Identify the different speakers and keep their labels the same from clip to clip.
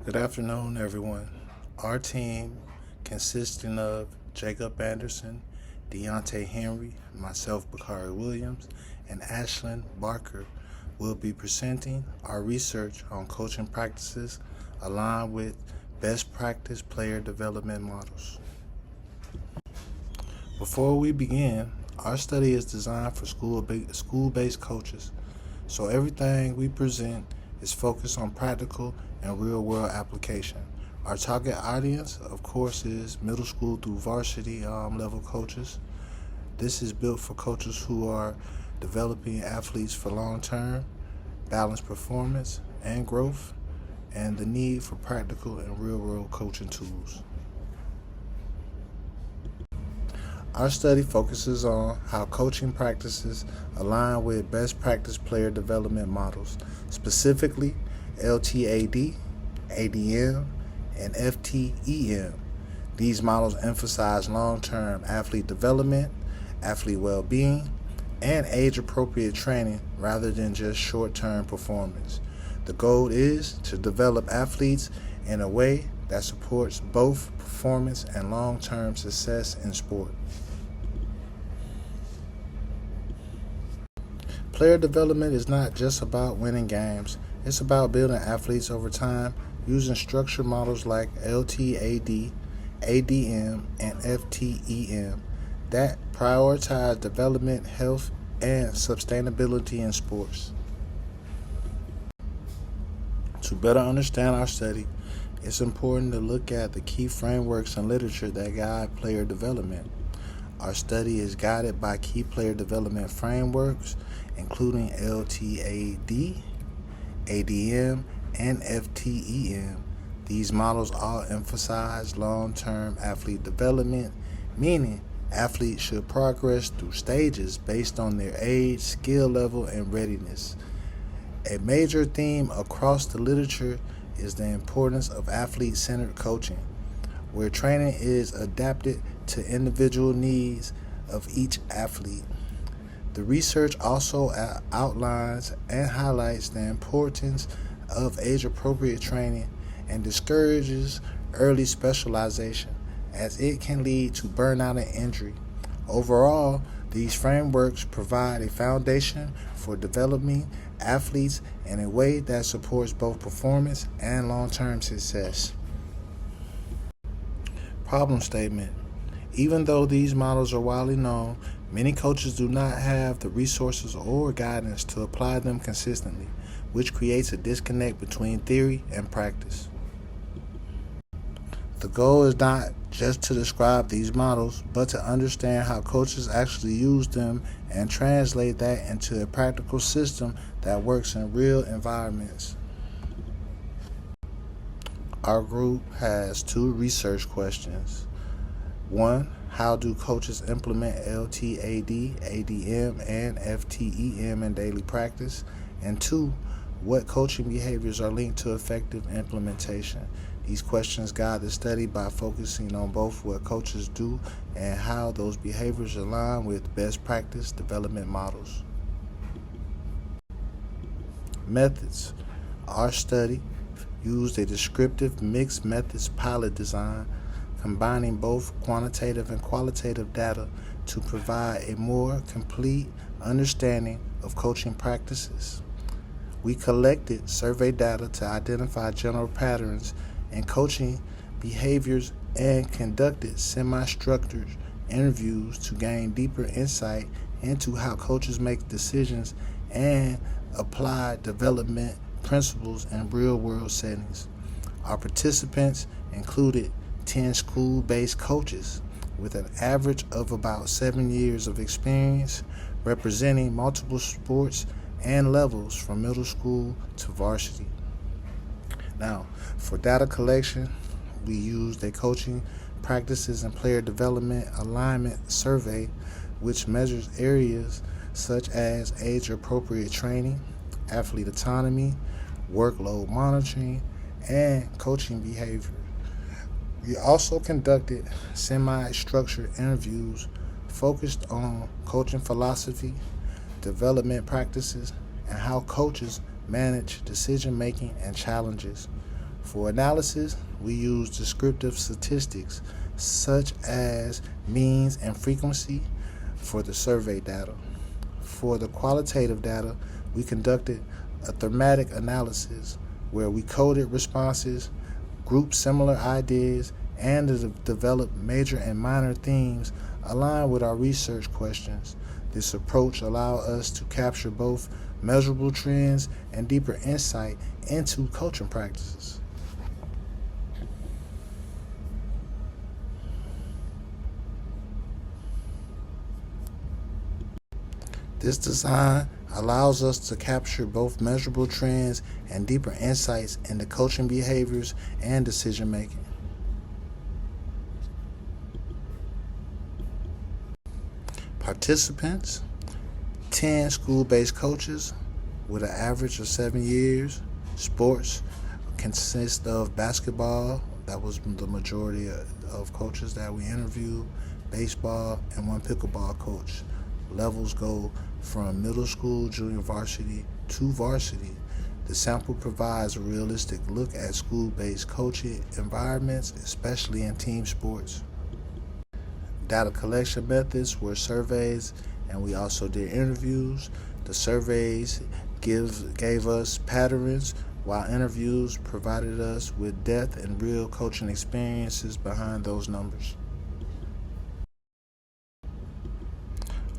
Speaker 1: Good afternoon, everyone. Our team, consisting of Jacob Anderson, Deontay Henry, myself, Bakari Williams, and Ashlyn Barker, will be presenting our research on coaching practices aligned with best practice player development models. Before we begin, our study is designed for school-based coaches, so everything we present is focused on practical and real-world application. Our target audience, of course, is middle school through varsity level coaches. This is built for coaches who are developing athletes for long-term, balanced performance and growth, and the need for practical and real-world coaching tools. Our study focuses on how coaching practices align with best practice player development models, specifically LTAD, ADM, and FTEM. These models emphasize long-term athlete development, athlete well-being, and age-appropriate training rather than just short-term performance. The goal is to develop athletes in a way that supports both performance and long-term success in sport. Player development is not just about winning games. It's about building athletes over time using structured models like LTAD, ADM, and FTEM that prioritize development, health, and sustainability in sports. To better understand our study, it's important to look at the key frameworks and literature that guide player development. Our study is guided by key player development frameworks, including LTAD, ADM, and FTEM. These models all emphasize long-term athlete development, meaning athletes should progress through stages based on their age, skill level, and readiness. A major theme across the literature is the importance of athlete-centered coaching, where training is adapted to individual needs of each athlete. The research also outlines and highlights the importance of age-appropriate training and discourages early specialization, as it can lead to burnout and injury. Overall, these frameworks provide a foundation for developing athletes in a way that supports both performance and long-term success. Problem statement. Even though these models are widely known, many coaches do not have the resources or guidance to apply them consistently, which creates a disconnect between theory and practice. The goal is not just to describe these models, but to understand how coaches actually use them and translate that into a practical system that works in real environments. Our group has 2 research questions. 1. How do coaches implement LTAD, ADM, and FTEM in daily practice? And 2. What coaching behaviors are linked to effective implementation? These questions guide the study by focusing on both what coaches do and how those behaviors align with best practice development models. Methods. Our study used a descriptive mixed methods pilot design, combining both quantitative and qualitative data to provide a more complete understanding of coaching practices. We collected survey data to identify general patterns in coaching behaviors and conducted semi-structured interviews to gain deeper insight into how coaches make decisions and apply development principles in real-world settings. Our participants included 10 school-based coaches with an average of about 7 years of experience representing multiple sports and levels from middle school to varsity. Now, for data collection, we used a coaching practices and player development alignment survey, which measures areas such as age-appropriate training, athlete autonomy, workload monitoring, and coaching behavior. We also conducted semi-structured interviews focused on coaching philosophy, development practices, and how coaches manage decision-making and challenges. For analysis, we use descriptive statistics such as means and frequency for the survey data. For the qualitative data, we conducted a thematic analysis where we coded responses, grouped similar ideas, and developed major and minor themes aligned with our research questions. This approach allowed us to capture both measurable trends and deeper insight into coaching practices. This design allows us to capture both measurable trends and deeper insights into coaching behaviors and decision making. Participants: 10 school-based coaches with an average of 7 years. Sports consist of basketball, that was the majority of coaches that we interviewed, baseball, and one pickleball coach. Levels go from middle school, junior varsity to varsity. The sample provides a realistic look at school-based coaching environments, especially in team sports. Data collection methods were surveys, and we also did interviews. The surveys gave us patterns, while interviews provided us with depth and real coaching experiences behind those numbers.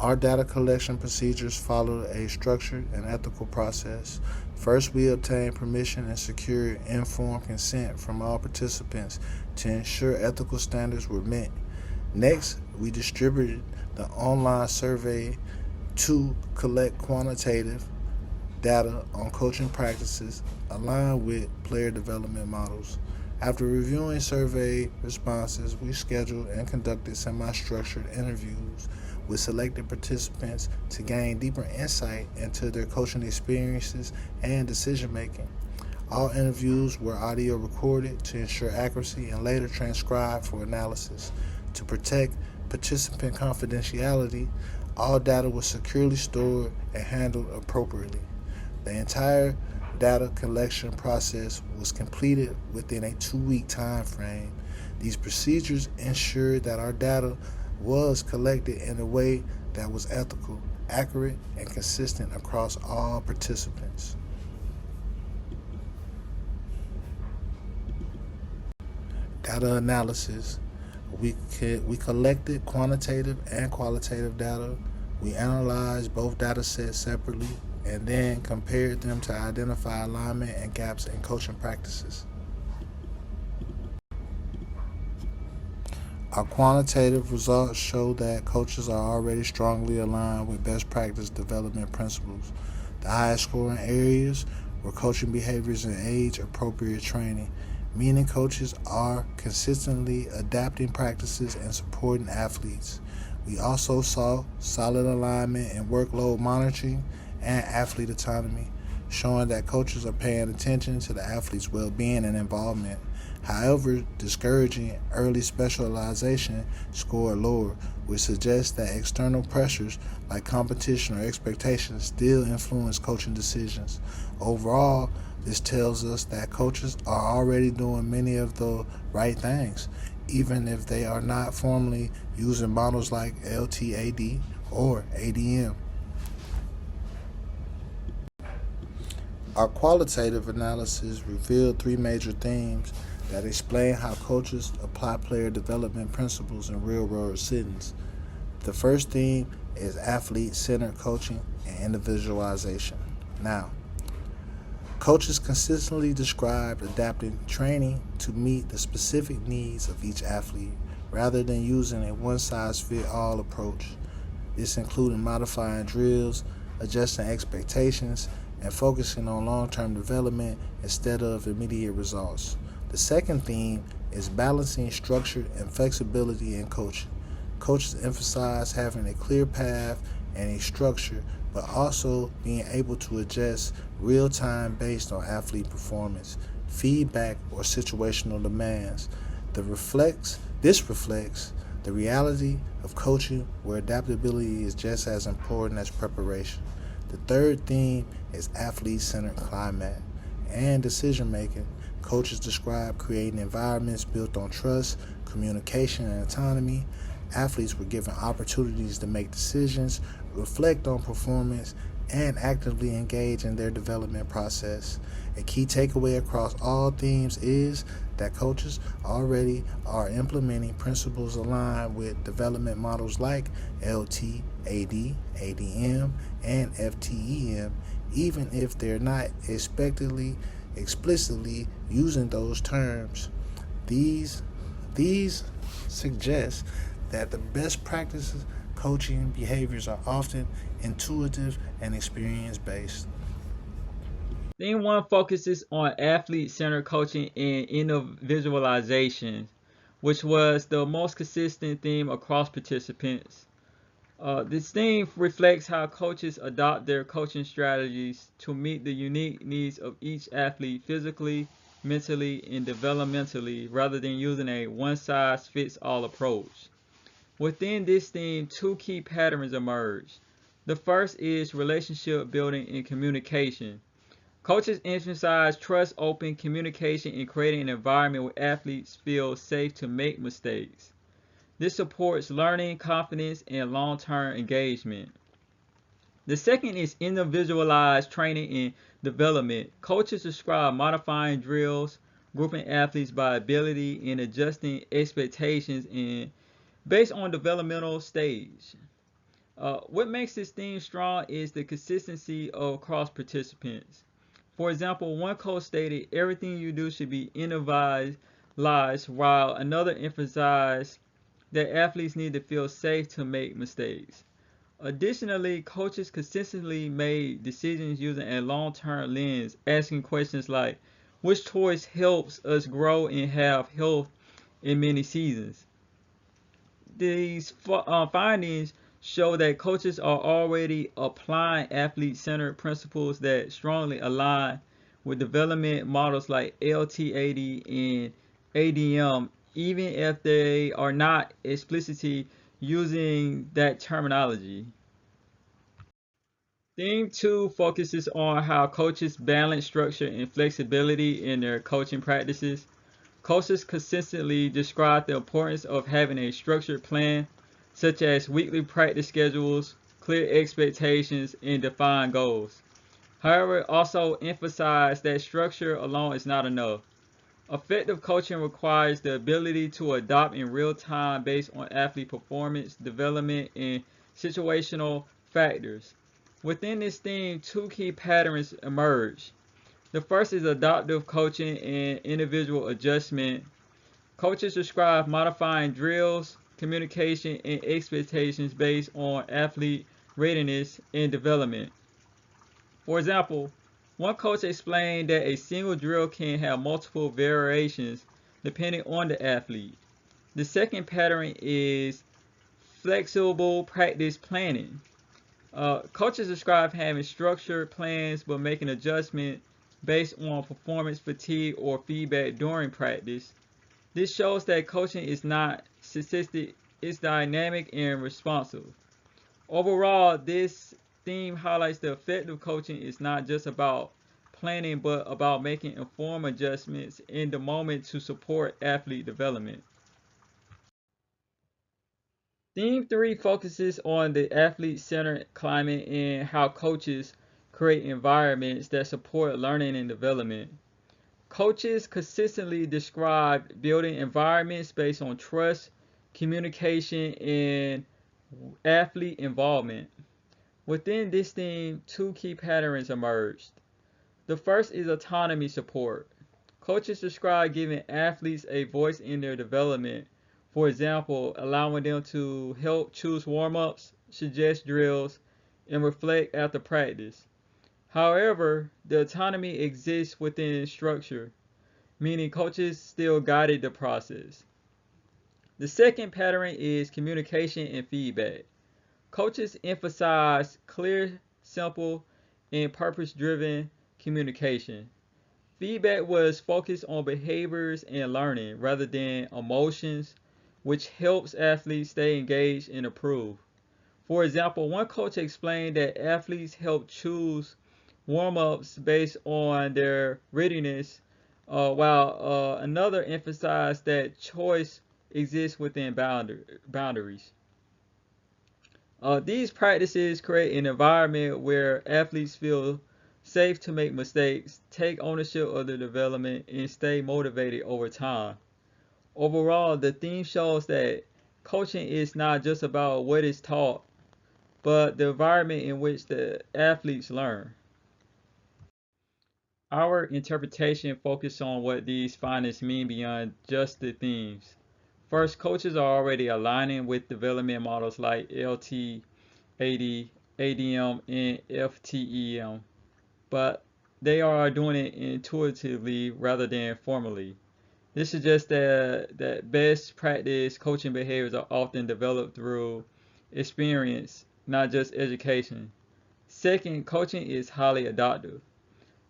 Speaker 1: Our data collection procedures followed a structured and ethical process. First, we obtained permission and secured informed consent from all participants to ensure ethical standards were met. Next, we distributed the online survey to collect quantitative data on coaching practices aligned with player development models. After reviewing survey responses, we scheduled and conducted semi-structured interviews with selected participants to gain deeper insight into their coaching experiences and decision making. All interviews were audio recorded to ensure accuracy and later transcribed for analysis. To protect participant confidentiality, all data was securely stored and handled appropriately. The entire data collection process was completed within a 2-week time frame. These procedures ensured that our data was collected in a way that was ethical, accurate, and consistent across all participants. Data analysis. We collected quantitative and qualitative data. We analyzed both data sets separately and then compared them to identify alignment and gaps in coaching practices. Our quantitative results show that coaches are already strongly aligned with best practice development principles. The highest scoring areas were coaching behaviors and age-appropriate training, meaning coaches are consistently adapting practices and supporting athletes. We also saw solid alignment in workload monitoring and athlete autonomy, showing that coaches are paying attention to the athlete's well-being and involvement. However, discouraging early specialization scored lower, which suggests that external pressures like competition or expectations still influence coaching decisions. Overall, this tells us that coaches are already doing many of the right things, even if they are not formally using models like LTAD or ADM. Our qualitative analysis revealed 3 major themes that explain how coaches apply player development principles in real-world settings. The first theme is athlete-centered coaching and individualization. Now, coaches consistently described adapting training to meet the specific needs of each athlete rather than using a one-size-fits-all approach. This included modifying drills, adjusting expectations, and focusing on long-term development instead of immediate results. The second theme is balancing structure and flexibility in coaching. Coaches emphasize having a clear path and a structure, but also being able to adjust real-time based on athlete performance, feedback, or situational demands. This reflects the reality of coaching where adaptability is just as important as preparation. The third theme is athlete-centered climate and decision-making. Coaches describe creating environments built on trust, communication, and autonomy. Athletes were given opportunities to make decisions, reflect on performance, and actively engage in their development process. A key takeaway across all themes is that coaches already are implementing principles aligned with development models like LT, AD, ADM, and FTEM, even if they're not explicitly using those terms. These these suggest that the best practices coaching behaviors are often intuitive and experience based.
Speaker 2: Theme one focuses on athlete-centered coaching and individualization, which was the most consistent theme across participants. This theme reflects how coaches adopt their coaching strategies to meet the unique needs of each athlete physically, mentally, and developmentally rather than using a one-size-fits-all approach. Within this theme, two key patterns emerge. The first is relationship building and communication. Coaches emphasize trust, open communication, and creating an environment where athletes feel safe to make mistakes. This supports learning, confidence, and long-term engagement. The second is individualized training and development. Coaches describe modifying drills, grouping athletes by ability, and adjusting expectations and based on developmental stage. What makes this theme strong is the consistency across participants. For example, one coach stated everything you do should be individualized, while another emphasized that athletes need to feel safe to make mistakes. Additionally, coaches consistently made decisions using a long-term lens, asking questions like, which choice helps us grow and have health in many seasons? These findings show that coaches are already applying athlete-centered principles that strongly align with development models like LTAD and ADM, even if they are not explicitly using that terminology. Theme 2 focuses on how coaches balance structure and flexibility in their coaching practices. Coaches consistently describe the importance of having a structured plan, such as weekly practice schedules, clear expectations, and defined goals. However, also emphasize that structure alone is not enough. Effective coaching requires the ability to adapt in real time based on athlete performance, development, and situational factors. Within this theme, two key patterns emerge. The first is adaptive coaching and individual adjustment. Coaches describe modifying drills, communication, and expectations based on athlete readiness and development. For example, one coach explained that a single drill can have multiple variations depending on the athlete. The second pattern is flexible practice planning. Coaches describe having structured plans but making adjustments based on performance fatigue or feedback during practice. This shows that coaching is not statistic, it's dynamic and responsive. Overall, this theme highlights the effective coaching is not just about planning but about making informed adjustments in the moment to support athlete development. Theme 3 focuses on the athlete-centered climate and how coaches create environments that support learning and development. Coaches consistently describe building environments based on trust, communication, and athlete involvement. Within this theme, two key patterns emerged. The first is autonomy support. Coaches describe giving athletes a voice in their development, for example, allowing them to help choose warm-ups, suggest drills, and reflect after practice. However, the autonomy exists within structure, meaning coaches still guided the process. The second pattern is communication and feedback. Coaches emphasize clear, simple, and purpose-driven communication. Feedback was focused on behaviors and learning rather than emotions, which helps athletes stay engaged and improve. For example, one coach explained that athletes help choose warm ups based on their readiness while another emphasized that choice exists within boundaries. These practices create an environment where athletes feel safe to make mistakes, take ownership of their development, and stay motivated over time. Overall, the theme shows that coaching is not just about what is taught, but the environment in which the athletes learn. Our interpretation focuses on what these findings mean beyond just the themes. First, coaches are already aligning with development models like LT, AD, ADM, and FTEM, but they are doing it intuitively rather than formally. This suggests that best practice coaching behaviors are often developed through experience, not just education. Second, coaching is highly adaptive.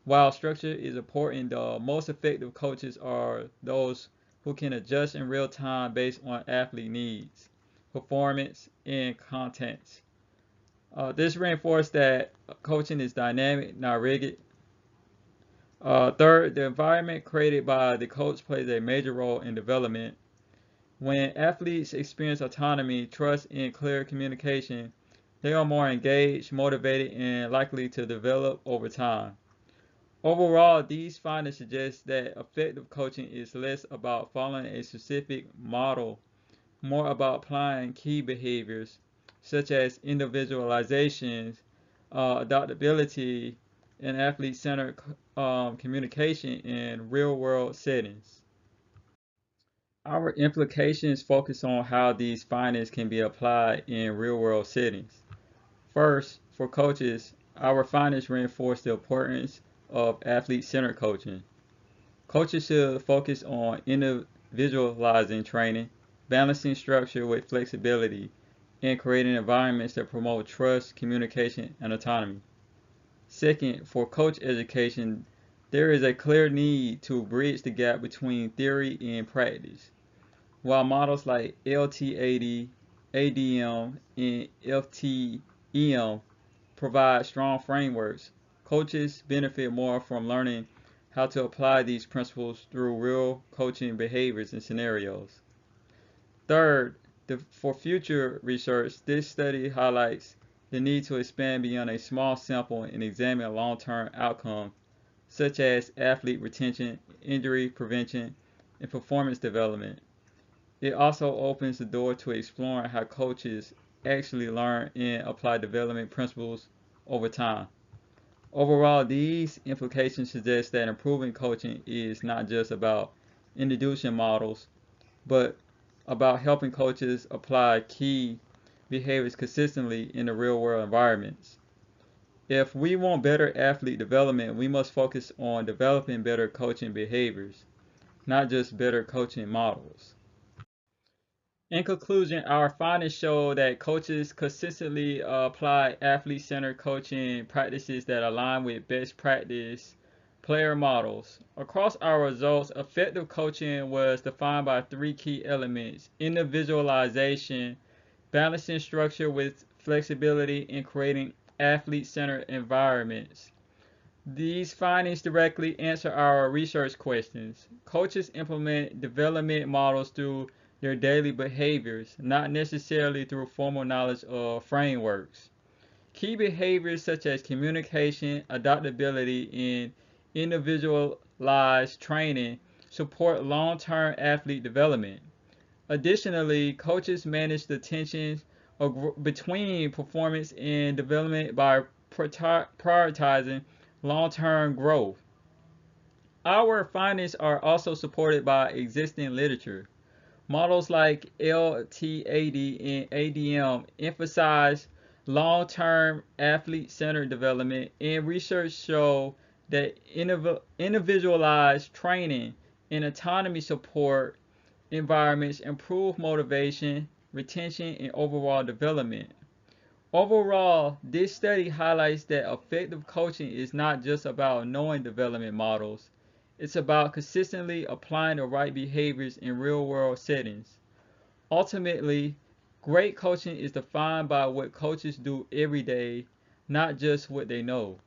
Speaker 2: While structure is important, the most effective coaches are those who can adjust in real time based on athlete needs, performance, and context. This reinforces that coaching is dynamic, not rigid. Third, the environment created by the coach plays a major role in development. When athletes experience autonomy, trust, and clear communication, they are more engaged, motivated, and likely to develop over time. Overall, these findings suggest that effective coaching is less about following a specific model, more about applying key behaviors such as individualization, adaptability, and athlete-centered communication in real-world settings. Our implications focus on how these findings can be applied in real-world settings. First, for coaches, our findings reinforce the importance of athlete-centered coaching. Coaches should focus on individualizing training, balancing structure with flexibility, and creating environments that promote trust, communication, and autonomy. Second, for coach education, there is a clear need to bridge the gap between theory and practice. While models like LT80, ADM, and FTEM provide strong frameworks, coaches benefit more from learning how to apply these principles through real coaching behaviors and scenarios. Third, for future research, this study highlights the need to expand beyond a small sample and examine long-term outcomes such as athlete retention, injury prevention, and performance development. It also opens the door to exploring how coaches actually learn and apply development principles over time. Overall, these implications suggest that improving coaching is not just about introducing models, but about helping coaches apply key behaviors consistently in the real world environments. If we want better athlete development, we must focus on developing better coaching behaviors, not just better coaching models. In conclusion, our findings show that coaches consistently apply athlete-centered coaching practices that align with best practice player models. Across our results, effective coaching was defined by three key elements: individualization, balancing structure with flexibility, and creating athlete-centered environments. These findings directly answer our research questions. Coaches implement development models through their daily behaviors, not necessarily through formal knowledge or frameworks. Key behaviors such as communication, adaptability, and individualized training support long-term athlete development. Additionally, coaches manage the tensions between performance and development by prioritizing long-term growth. Our findings are also supported by existing literature. Models like LT80 and ADM emphasize long-term athlete-centered development, and research show that individualized training and autonomy support environments improve motivation, retention, and overall development. Overall, this study highlights that effective coaching is not just about knowing development models, it's about consistently applying the right behaviors in real world settings. Ultimately, great coaching is defined by what coaches do every day, not just what they know.